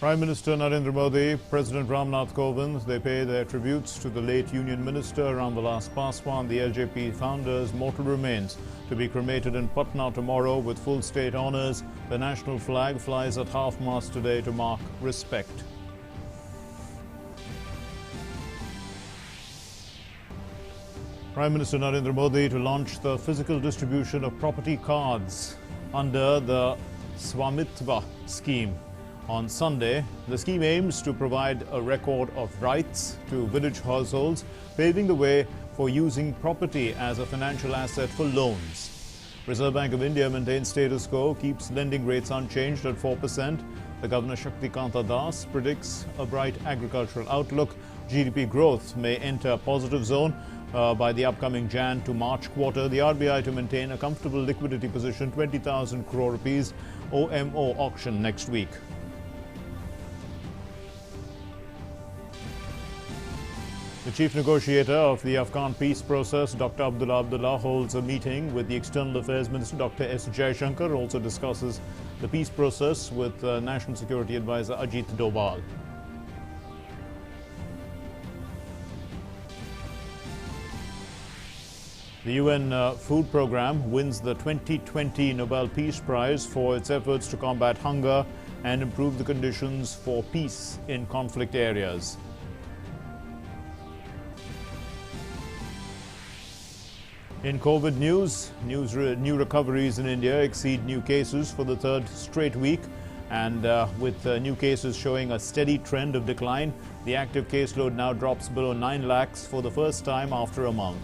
Prime Minister Narendra Modi, President Ram Kovind, they pay their tributes to the late Union Minister Ram Vilas Paswan, the LJP founder's mortal remains, to be cremated in Patna tomorrow with full state honours. The national flag flies at half-mast today to mark respect. Prime Minister Narendra Modi to launch the physical distribution of property cards under the Swamitva scheme. On Sunday, the scheme aims to provide a record of rights to village households, paving the way for using property as a financial asset for loans. Reserve Bank of India maintains status quo, keeps lending rates unchanged at 4%. The Governor Shaktikanta Das predicts a bright agricultural outlook. GDP growth may enter positive zone by the upcoming Jan to March quarter. The RBI to maintain a comfortable liquidity position, 20,000 crore rupees. OMO auction next week. The chief negotiator of the Afghan peace process, Dr. Abdullah, holds a meeting with the External Affairs Minister, Dr. S. Jaishankar, also discusses the peace process with National Security Advisor Ajit Doval. The UN Food Programme wins the 2020 Nobel Peace Prize for its efforts to combat hunger and improve the conditions for peace in conflict areas. In COVID news, new recoveries in India exceed new cases for the third straight week, and with new cases showing a steady trend of decline, the active caseload now drops below 9 lakhs for the first time after a month.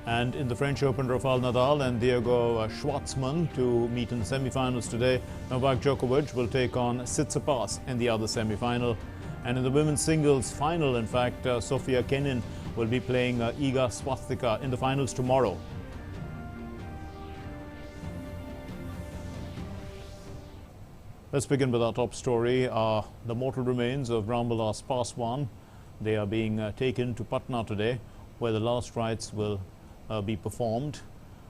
And in the French Open, Rafael Nadal and Diego Schwartzman to meet in the semi-finals today. Novak Djokovic will take on Tsitsipas in the other semi-final. And in the women's singles final, in fact, Sofia Kenin will be playing Iga Swiatek in the finals tomorrow. Let's begin with our top story. The mortal remains of Ram Vilas Paswan. They are being taken to Patna today, where the last rites will be performed.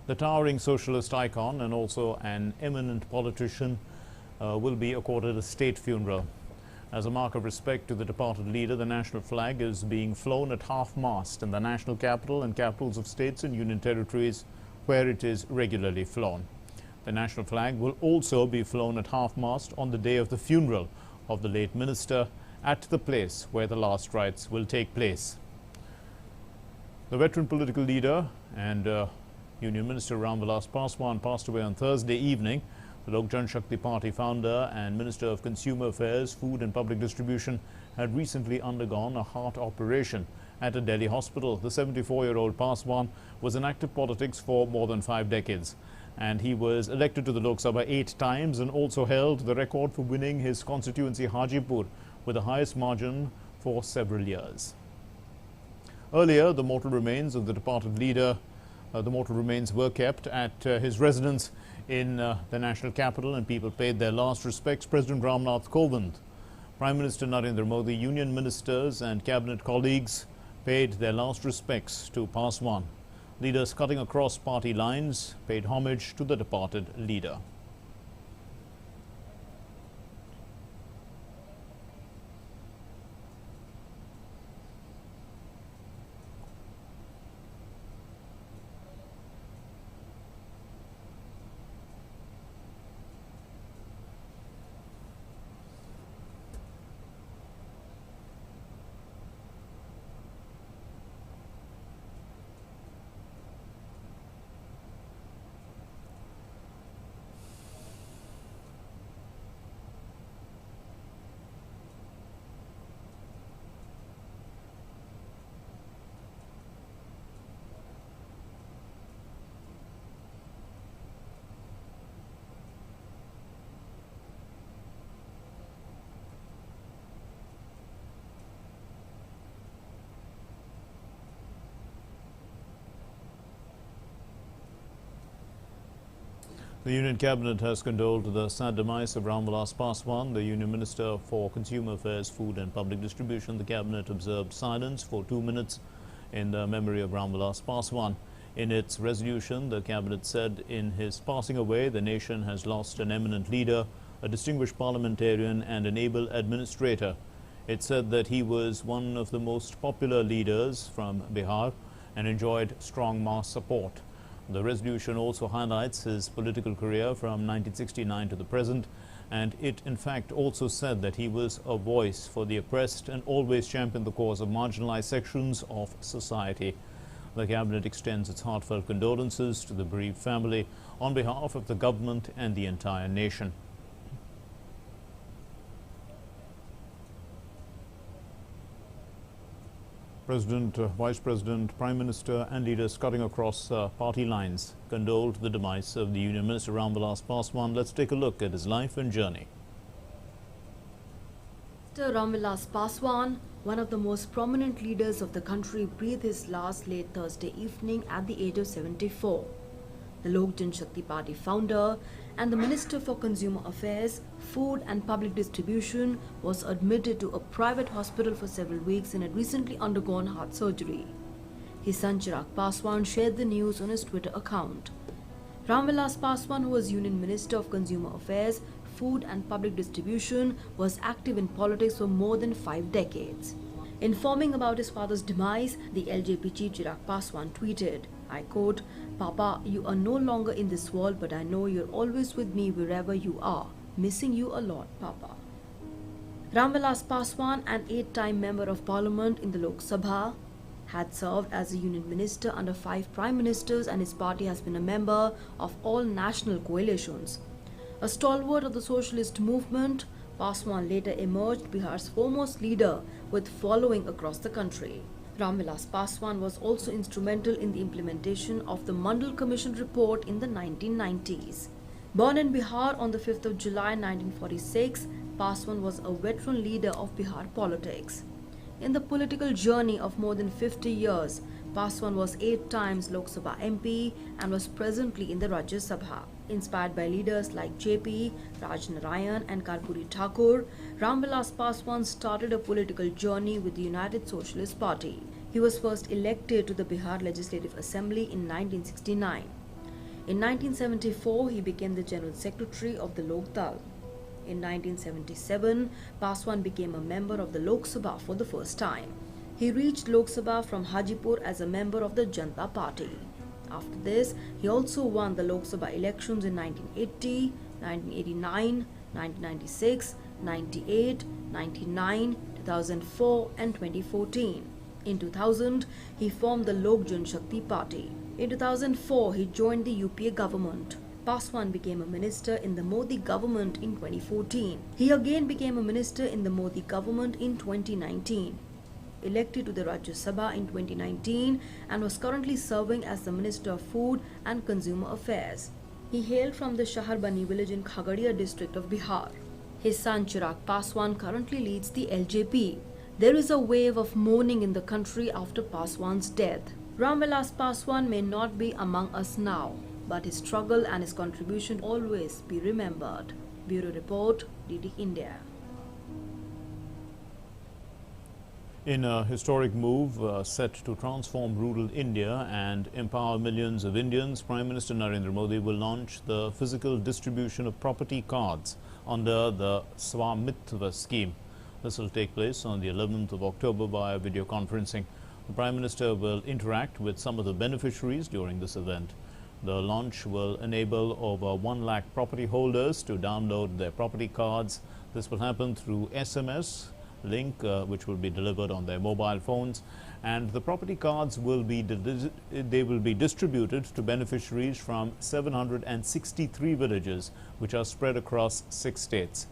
The towering socialist icon and also an eminent politician will be accorded a state funeral. As a mark of respect to the departed leader, the national flag is being flown at half-mast in the national capital and capitals of states and union territories where it is regularly flown. The national flag will also be flown at half-mast on the day of the funeral of the late minister at the place where the last rites will take place. The veteran political leader and Union Minister Ram Vilas Paswan passed away on Thursday evening. The Lok Janshakti Party founder and Minister of Consumer Affairs, Food and Public Distribution had recently undergone a heart operation at a Delhi hospital. The 74-year-old Paswan was in active politics for more than 5 decades, and he was elected to the Lok Sabha 8 times and also held the record for winning his constituency Hajipur with the highest margin for several years. Earlier, the mortal remains of the departed leader, were kept at his residence in the national capital, and people paid their last respects. President Ram Kovind, Prime Minister Narendra Modi, union ministers and cabinet colleagues paid their last respects to Paswan. Leaders cutting across party lines paid homage to the departed leader. The Union Cabinet has condoled the sad demise of Ram Vilas Paswan, the Union Minister for Consumer Affairs, Food and Public Distribution. The Cabinet observed silence for 2 minutes in the memory of Ram Vilas Paswan. In its resolution, the cabinet said in his passing away, the nation has lost an eminent leader, a distinguished parliamentarian and an able administrator. It said that he was one of the most popular leaders from Bihar and enjoyed strong mass support. The resolution also highlights his political career from 1969 to the present, and it in fact also said that he was a voice for the oppressed and always championed the cause of marginalized sections of society. The cabinet extends its heartfelt condolences to the bereaved family on behalf of the government and the entire nation. President, Vice President, Prime Minister and leaders cutting across party lines condoled the demise of the Union Minister Ram Vilas Paswan. Let's take a look at his life and journey. Ram Vilas Paswan, one of the most prominent leaders of the country, breathed his last late Thursday evening at the age of 74. The Lok Janshakti Party founder and the Minister for Consumer Affairs, Food and Public Distribution was admitted to a private hospital for several weeks and had recently undergone heart surgery. His son Chirag Paswan shared the news on his Twitter account. Ram Vilas Paswan, who was Union Minister of Consumer Affairs, Food and Public Distribution, was active in politics for more than 5 decades. Informing about his father's demise, the LJP chief Chirag Paswan tweeted, I quote, "Papa, you are no longer in this world, but I know you're always with me wherever you are. Missing you a lot, Papa." Ram Vilas Paswan, an 8-time member of parliament in the Lok Sabha, had served as a union minister under 5 prime ministers, and his party has been a member of all national coalitions. A stalwart of the socialist movement, Paswan later emerged Bihar's foremost leader with following across the country. Ram Vilas Paswan was also instrumental in the implementation of the Mandal Commission report in the 1990s. Born in Bihar on the 5th of July 1946, Paswan was a veteran leader of Bihar politics. In the political journey of more than 50 years, Paswan was 8 times Lok Sabha MP and was presently in the Rajya Sabha. Inspired by leaders like JP, Raj Narayan and Karpuri Thakur, Ram Vilas Paswan started a political journey with the United Socialist Party. He was first elected to the Bihar Legislative Assembly in 1969. In 1974, he became the General Secretary of the Lok Dal. In 1977, Paswan became a member of the Lok Sabha for the first time. He reached Lok Sabha from Hajipur as a member of the Janata Party. After this, he also won the Lok Sabha elections in 1980, 1989, 1996, 98, 99, 2004 and 2014. In 2000, he formed the Lok Janshakti Party. In 2004, he joined the UPA government. Paswan became a minister in the Modi government in 2014. He again became a minister in the Modi government in 2019. Elected to the Rajya Sabha in 2019 and was currently serving as the Minister of Food and Consumer Affairs. He hailed from the Shaharbani village in Khagadia district of Bihar. His son Chirag Paswan currently leads the LJP. There is a wave of mourning in the country after Paswan's death. Ram Vilas Paswan may not be among us now, but his struggle and his contribution always be remembered. Bureau Report, DD India. In a historic move set to transform rural India and empower millions of Indians, Prime Minister Narendra Modi will launch the physical distribution of property cards under the Swamitva scheme. This will take place on the 11th of October via video conferencing. The Prime Minister will interact with some of the beneficiaries during this event. The launch will enable over 1 lakh property holders to download their property cards. This will happen through SMS link which will be delivered on their mobile phones, and the property cards will be distributed to beneficiaries from 763 villages which are spread across 6 states.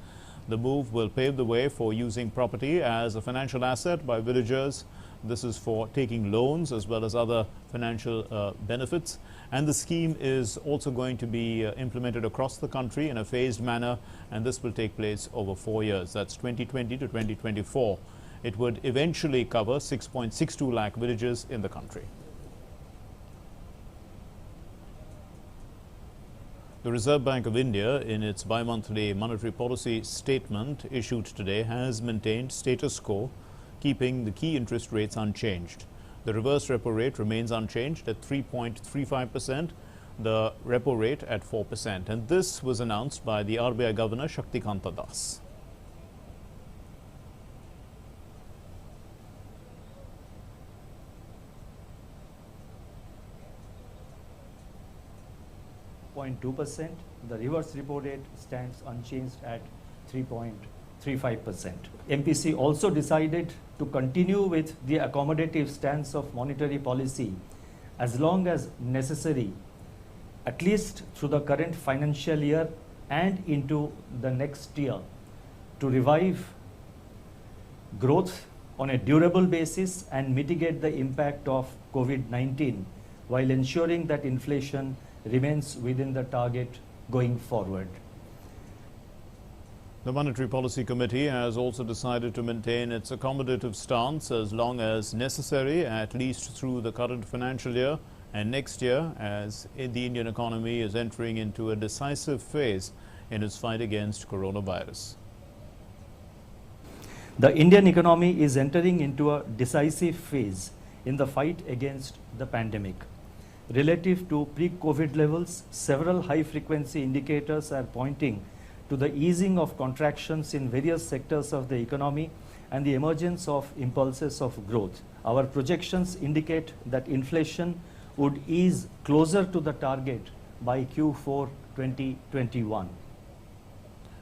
The move will pave the way for using property as a financial asset by villagers. This is for taking loans as well as other financial benefits, and the scheme is also going to be implemented across the country in a phased manner, and this will take place over 4 years. That's 2020 to 2024. It would eventually cover 6.62 lakh villages in the country. The Reserve Bank of India, in its bi-monthly monetary policy statement issued today, has maintained status quo, keeping the key interest rates unchanged. The reverse repo rate remains unchanged at 3.35%, the repo rate at 4%. And this was announced by the RBI Governor Shaktikanta Das. .2%. The reverse repo rate stands unchanged at 3.35%. MPC also decided to continue with the accommodative stance of monetary policy as long as necessary, at least through the current financial year and into the next year, to revive growth on a durable basis and mitigate the impact of COVID-19 while ensuring that inflation remains within the target going forward. The Monetary Policy Committee has also decided to maintain its accommodative stance as long as necessary, at least through the current financial year and next year, as the Indian economy is entering into a decisive phase in its fight against coronavirus. The Indian economy is entering into a decisive phase in the fight against the pandemic. Relative to pre-COVID levels, several high-frequency indicators are pointing to the easing of contractions in various sectors of the economy and the emergence of impulses of growth. Our projections indicate that inflation would ease closer to the target by Q4 2021.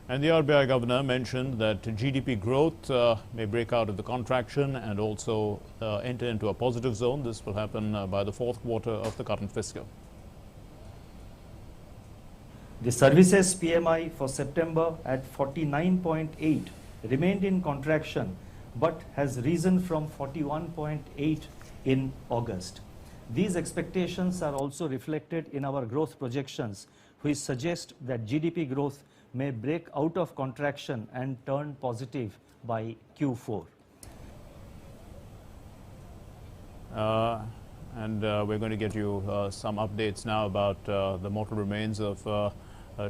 And the RBI Governor mentioned that GDP growth may break out of the contraction and also enter into a positive zone. This will happen by the fourth quarter of the current fiscal. The services PMI for September at 49.8 remained in contraction but has risen from 41.8 in August. These expectations are also reflected in our growth projections, which suggest that GDP growth may break out of contraction and turn positive by Q4. We're going to get you some updates now about the mortal remains of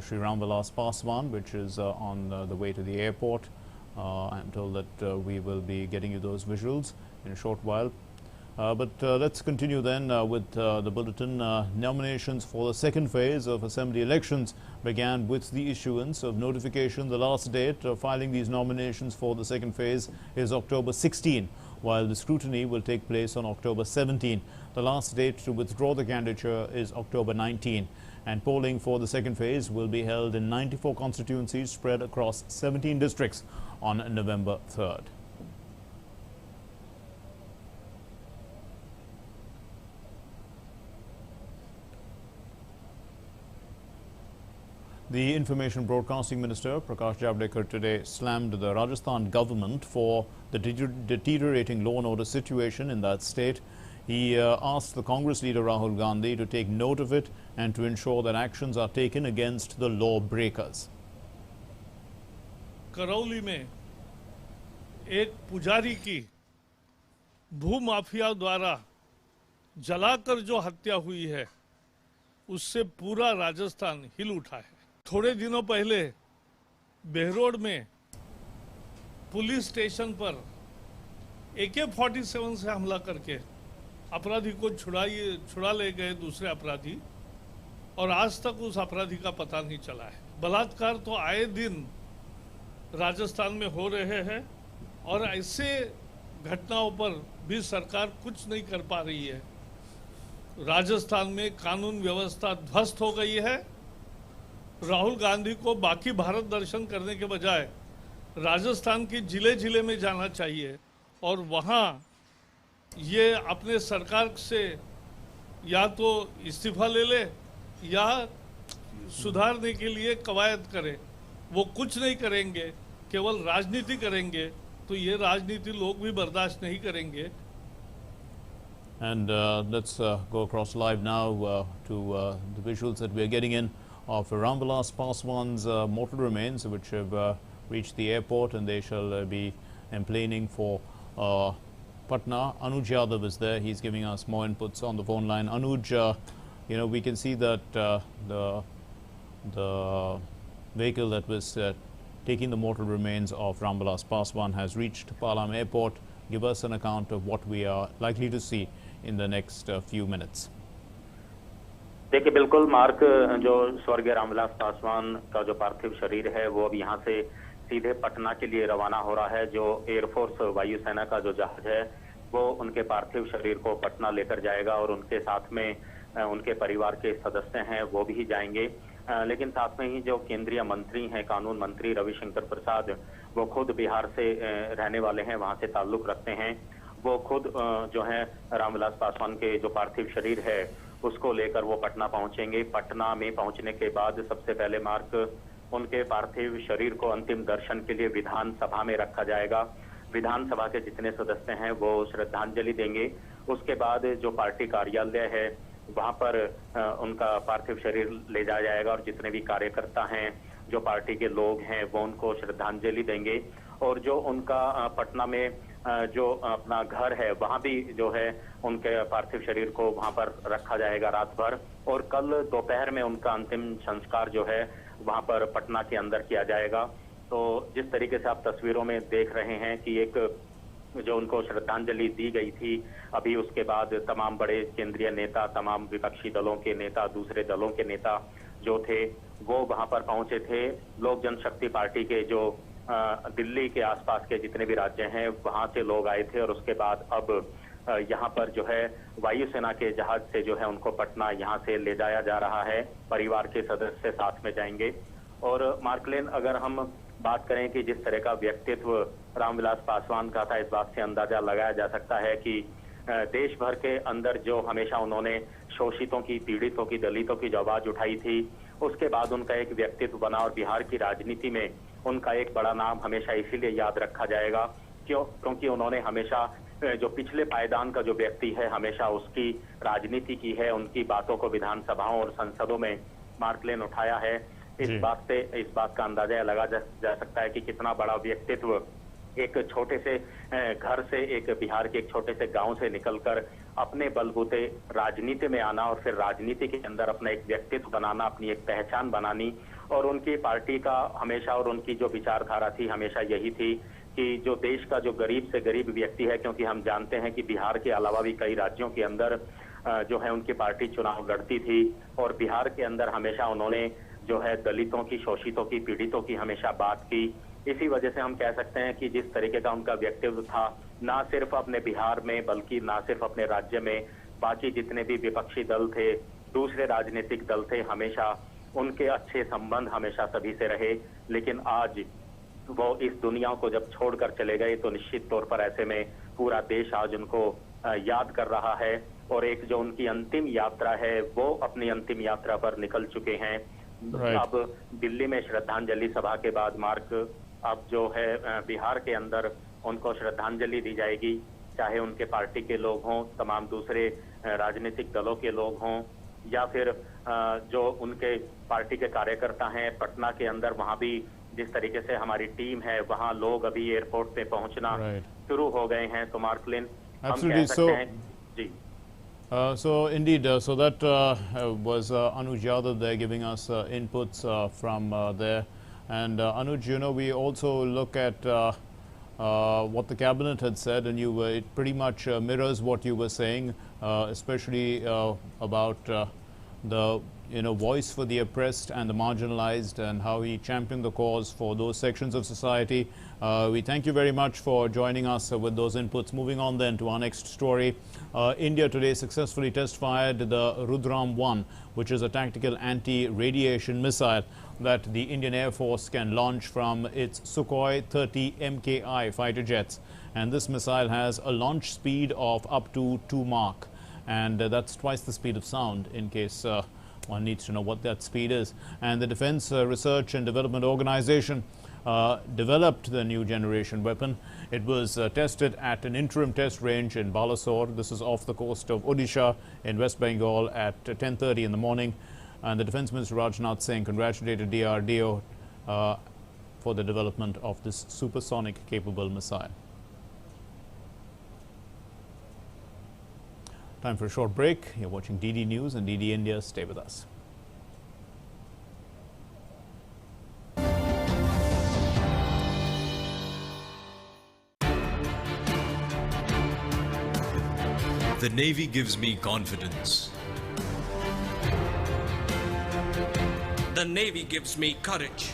Shri Ram Vilas Paswan, which is on the way to the airport. I'm told that we will be getting you those visuals in a short while. But let's continue then with the bulletin. Nominations for the second phase of Assembly elections began with the issuance of notification. The last date of filing these nominations for the second phase is October 16, while the scrutiny will take place on October 17. The last date to withdraw the candidature is October 19. And polling for the second phase will be held in 94 constituencies spread across 17 districts on November 3rd. The Information Broadcasting Minister, Prakash Javadekar, today slammed the Rajasthan government for the deteriorating law and order situation in that state. He asked the Congress leader Rahul Gandhi to take note of it and to ensure that actions are taken against the law breakers. Karauli में एक पुजारी की भूमाफिया द्वारा जलाकर जो हत्या हुई है, उससे पूरा राजस्थान हिल उठा है। थोड़े दिनों पहले बेहरोड में पुलिस स्टेशन पर AK-47 से हमला करके अपराधी को छुड़ा ले गए दूसरे अपराधी, और आज तक उस अपराधी का पता नहीं चला है। बलात्कार तो आए दिन राजस्थान में हो रहे हैं और ऐसे घटनाओं पर भी सरकार कुछ नहीं कर पा रही है। राजस्थान में कानून व्यवस्था ध्वस्त हो गई है। राहुल गांधी को बाकी भारत दर्शन करने के बजाय राजस्थान के जिले जिले में जाना चाहिए और वहाँ ये अपने सरकार से या तो इस्तीफा ले ले या सुधारने के लिए कवायद करे। वो कुछ नहीं करेंगे, केवल राजनीति करेंगे, तो ये राजनीति लोग भी बर्दाश्त नहीं करेंगे। And let's go across live now to the visuals that we're getting in of Ram Vilas Paswan's mortal remains, which have reached the airport, and they shall be emplaning for Patna. Anuj Yadav is there. He's giving us more inputs on the phone line. Anuj, you know, we can see that the vehicle that was taking the mortal remains of Ram Vilas Paswan has reached Palam Airport. give us an account of what we are likely to see in the next few minutes. देखिए, बिल्कुल mark, जो स्वर्गीय रामविलास पासवान का जो पार्थिव शरीर है वो अब यहाँ से सीधे पटना के लिए रवाना हो रहा है। जो एयरफोर्स वायुसेना का जो जहाज है वो उनके पार्थिव शरीर को पटना लेकर जाएगा और उनके साथ में उनके परिवार के सदस्य हैं वो भी जाएंगे। लेकिन साथ में ही जो केंद्रीय मंत्री हैं, कानून मंत्री रविशंकर प्रसाद, वो खुद बिहार से रहने वाले हैं, वहाँ से ताल्लुक रखते हैं। वो खुद जो है रामविलास पासवान के जो पार्थिव शरीर है उसको लेकर वो पटना पहुंचेंगे। पटना में पहुंचने के बाद सबसे पहले मार्क उनके पार्थिव शरीर को अंतिम दर्शन के लिए विधानसभा में रखा जाएगा। विधानसभा के जितने सदस्य हैं वो श्रद्धांजलि देंगे। उसके बाद जो पार्टी कार्यालय है वहां पर उनका पार्थिव शरीर ले जाया जाएगा और जितने भी कार्यकर्ता हैं, जो पार्टी के लोग हैं, वो उनको श्रद्धांजलि देंगे। और जो उनका पटना में जो अपना घर है वहां भी जो है उनके पार्थिव शरीर को वहां पर रखा जाएगा रात भर, और कल दोपहर में उनका अंतिम संस्कार जो है वहां पर पटना के अंदर किया जाएगा। तो जिस तरीके से आप तस्वीरों में देख रहे हैं कि एक जो उनको श्रद्धांजलि दी गई थी, अभी उसके बाद तमाम बड़े केंद्रीय नेता, तमाम विपक्षी दलों के नेता, दूसरे दलों के नेता जो थे वो वहां पर पहुंचे थे। लोक जनशक्ति पार्टी के जो दिल्ली के आसपास के जितने भी राज्य हैं वहां से लोग आए थे, और उसके बाद अब यहाँ पर जो है वायुसेना के जहाज से जो है उनको पटना यहाँ से ले जाया जा रहा है। परिवार के सदस्य साथ में जाएंगे। और मार्कलेन, अगर हम बात करें कि जिस तरह का व्यक्तित्व रामविलास पासवान का था, इस बात से अंदाजा लगाया जा सकता है कि देश भर के अंदर जो हमेशा उन्होंने शोषितों की, पीड़ितों की, दलितों की जो आवाज उठाई थी, उसके बाद उनका एक व्यक्तित्व बना और बिहार की राजनीति में उनका एक बड़ा नाम हमेशा इसीलिए याद रखा जाएगा क्योंकि उन्होंने हमेशा जो पिछले पायदान का जो व्यक्ति है हमेशा उसकी राजनीति की है, उनकी बातों को विधानसभाओं और संसदों में मार्कलेन उठाया है। इस बात का अंदाजा लगा जा सकता है कि कितना बड़ा व्यक्तित्व एक छोटे से घर से, एक बिहार के एक छोटे से गांव से निकलकर अपने बलबूते राजनीति में आना और फिर राजनीति के अंदर अपना एक व्यक्तित्व बनाना, अपनी एक पहचान बनानी। और उनकी पार्टी का हमेशा और उनकी जो विचारधारा थी हमेशा यही थी कि जो देश का जो गरीब से गरीब व्यक्ति है, क्योंकि हम जानते हैं कि बिहार के अलावा भी कई राज्यों के अंदर जो है उनकी पार्टी चुनाव लड़ती थी, और बिहार के अंदर हमेशा उन्होंने जो है दलितों की, शोषितों की, पीड़ितों की हमेशा बात की। इसी वजह से हम कह सकते हैं कि जिस तरीके का उनका व्यक्तित्व था, ना सिर्फ अपने बिहार में बल्कि ना सिर्फ अपने राज्य में, बाकी जितने भी विपक्षी दल थे, दूसरे राजनीतिक दल थे, हमेशा उनके अच्छे संबंध हमेशा सभी से रहे। लेकिन आज वो इस दुनिया को जब छोड़कर चले गए तो निश्चित तौर पर ऐसे में पूरा देश आज उनको याद कर रहा है, और एक जो उनकी अंतिम यात्रा है वो अपनी अंतिम यात्रा पर निकल चुके हैं। अब दिल्ली में श्रद्धांजलि सभा के बाद मार्क, अब जो है बिहार के अंदर उनको श्रद्धांजलि दी जाएगी, चाहे उनके पार्टी के लोग हों, तमाम दूसरे राजनीतिक दलों के लोग हों, या फिर जो उनके पार्टी के कार्यकर्ता हैं पटना के अंदर, वहां भी जिस तरीके से हमारी टीम है वहां लोग अभी एयरपोर्ट पे पहुंचना शुरू हो गए हैं। तो मार्कलिन, हम कह सकते हैं जी। So indeed, so that was Anuj Yadav there giving us inputs from there. And Anuj, you know, we also look at what the cabinet had said, and it pretty much mirrors what you were saying, especially about the voice for the oppressed and the marginalized, and how he championed the cause for those sections of society. We thank you very much for joining us with those inputs. Moving on then to our next story. India today successfully test-fired the Rudram-1, which is a tactical anti-radiation missile that the Indian Air Force can launch from its Sukhoi 30 MKI fighter jets. And this missile has a launch speed of up to 2 Mach. And that's twice the speed of sound, in case one needs to know what that speed is. And the Defense Research and Development Organization developed the new generation weapon. It was tested at an interim test range in Balasore. This is off the coast of Odisha in West Bengal at 10:30 in the morning. And the Defense Minister Rajnath Singh congratulated DRDO for the development of this supersonic capable missile. Time for a short break. You're watching DD News and DD India. Stay with us. The Navy gives me confidence. The Navy gives me courage.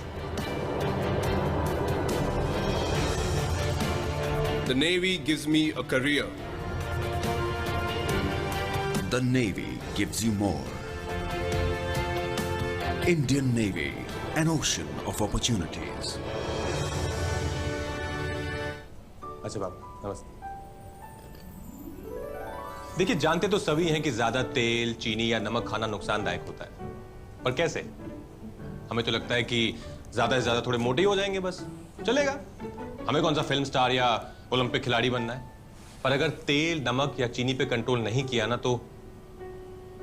The Navy gives me a career. The Navy gives you more. Indian Navy, an ocean of opportunities. अच्छा बाबू, नमस्ते। देखिए, जानते तो सभी हैं कि ज्यादा तेल, चीनी या नमक खाना नुकसानदायक होता है, पर कैसे? हमें तो लगता है कि ज्यादा से ज्यादा थोड़े मोटे ही हो जाएंगे, बस चलेगा। हमें कौन सा फिल्म स्टार या ओलंपिक खिलाड़ी बनना है? पर अगर तेल, नमक या चीनी पे कंट्रोल नहीं किया ना, तो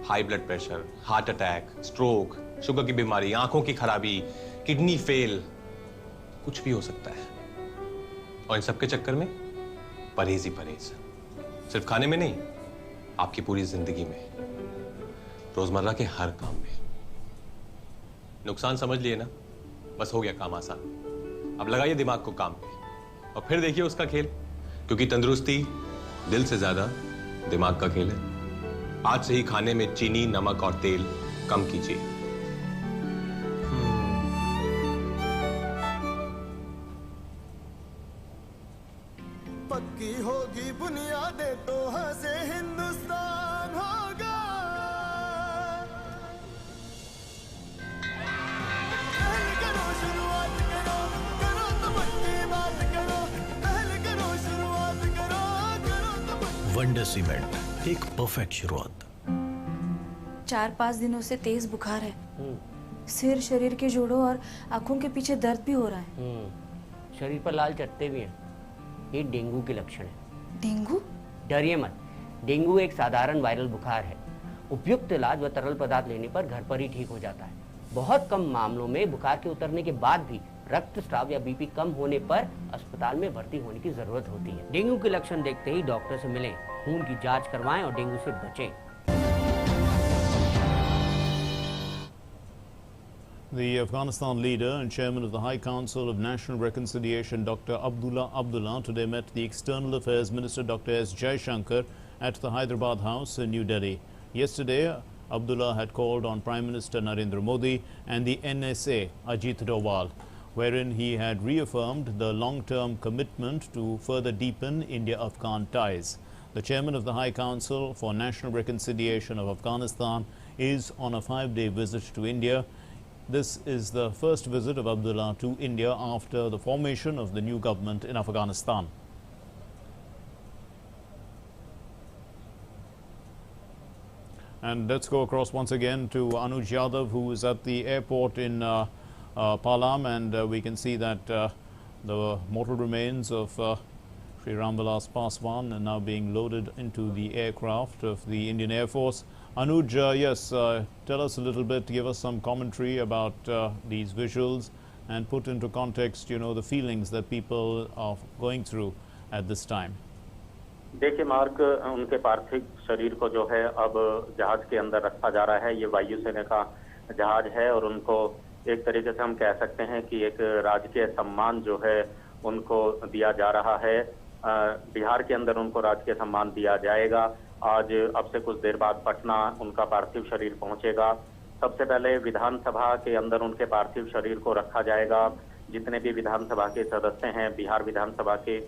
high blood pressure, heart attack, stroke, sugar की बीमारी, आंखों की खराबी, किडनी फेल, कुछ भी हो सकता है। और इन सबके चक्कर में परहेज ही परहेज, सिर्फ खाने में नहीं, आपकी पूरी जिंदगी में, रोजमर्रा के हर काम में। नुकसान समझ लिए ना, बस हो गया काम आसान। अब लगाइए दिमाग को काम पे और फिर देखिए उसका खेल, क्योंकि तंदुरुस्ती दिल से ज्यादा दिमाग का खेल है। आज से ही खाने में चीनी, नमक और तेल कम कीजिए। पक्की होगी बुनियादें तो हंसे हिंदुस्तान होगा। पहले करो शुरुआत करो, करो तो पक्की बात करो। पहले करो शुरुआत करो, करो तो पक्की। वंडर सीमेंट, एक परफेक्ट शुरुआत। 4-5 दिनों से तेज बुखार है। सिर, शरीर के जोड़ों और आंखों के पीछे दर्द भी हो रहा है। शरीर पर लाल चट्टे भी हैं। ये डेंगू के लक्षण है। डेंगू? डरिए मत, डेंगू एक साधारण वायरल बुखार है। उपयुक्त इलाज व तरल पदार्थ लेने पर घर पर ही ठीक हो जाता है। बहुत कम मामलों में बुखार के उतरने के बाद भी रक्तस्राव या बीपी कम होने पर अस्पताल में भर्ती होने की जरूरत होती है। डेंगू के लक्षण देखते ही डॉक्टर से मिलें, खून की जांच करवाएं और डेंगू से बचें। The Afghanistan leader and chairman of the High Council of National Reconciliation, Dr. Abdullah Abdullah, today met the External Affairs Minister, Dr. S. Jaishankar, at the Hyderabad House in New Delhi. Yesterday, Abdullah had called on Prime Minister Narendra Modi and the NSA, Ajit Doval, wherein he had reaffirmed the long-term commitment to further deepen India-Afghan ties. The chairman of the High Council for National Reconciliation of Afghanistan is on a 5-day visit to India. This is the first visit of Abdullah to India after the formation of the new government in Afghanistan. And let's go across once again to Anuj Yadav, who is at the airport in Palam, and we can see that the mortal remains of Shri Ram Vilas Paswan are now being loaded into the aircraft of the Indian Air Force. Anuj, yes, tell us a little bit, give us some commentary about these visuals and put into context, you know, the feelings that people are going through at this time. देखिए mark, उनके पार्थिव शरीर को जो है अब जहाज के अंदर रखा जा रहा है। ये वायुसेना का जहाज है और उनको एक तरीके से हम कह सकते हैं कि एक राजकीय सम्मान जो है उनको दिया जा रहा है। बिहार के अंदर उनको राजकीय सम्मान दिया जाएगा। आज अब से कुछ देर बाद पटना उनका पार्थिव शरीर पहुंचेगा। सबसे पहले विधानसभा के अंदर उनके पार्थिव शरीर को रखा जाएगा। जितने भी विधानसभा के सदस्य हैं बिहार विधानसभा के,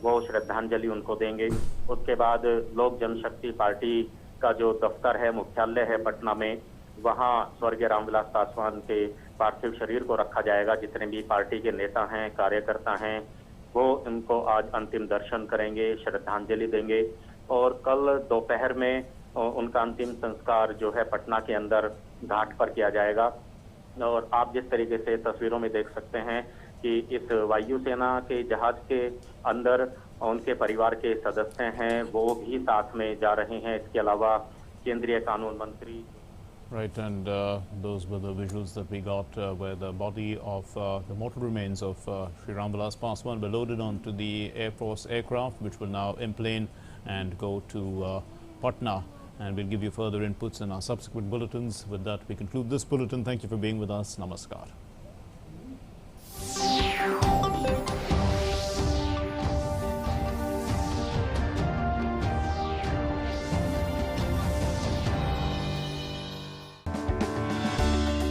वो श्रद्धांजलि उनको देंगे। उसके बाद लोक जनशक्ति पार्टी का जो दफ्तर है, मुख्यालय है पटना में, वहाँ स्वर्गीय रामविलास पासवान के पार्थिव शरीर को रखा जाएगा। जितने भी पार्टी के नेता हैं, कार्यकर्ता हैं, वो इनको आज अंतिम दर्शन करेंगे, श्रद्धांजलि देंगे और कल दोपहर में उनका अंतिम संस्कार जो है पटना के अंदर घाट पर किया जाएगा। और आप जिस तरीके से तस्वीरों में देख सकते हैं कि इस वायुसेना के जहाज के अंदर उनके परिवार के सदस्य हैं, वो भी साथ में जा रहे हैं। इसके अलावा केंद्रीय कानून मंत्री। Right, and those were the visuals that we got where the body of the mortal remains of Shri Ram Vilas Paswan were loaded onto the Air Force aircraft, which will now emplane and go to Patna. And we'll give you further inputs in our subsequent bulletins. With that, we conclude this bulletin. Thank you for being with us. Namaskar.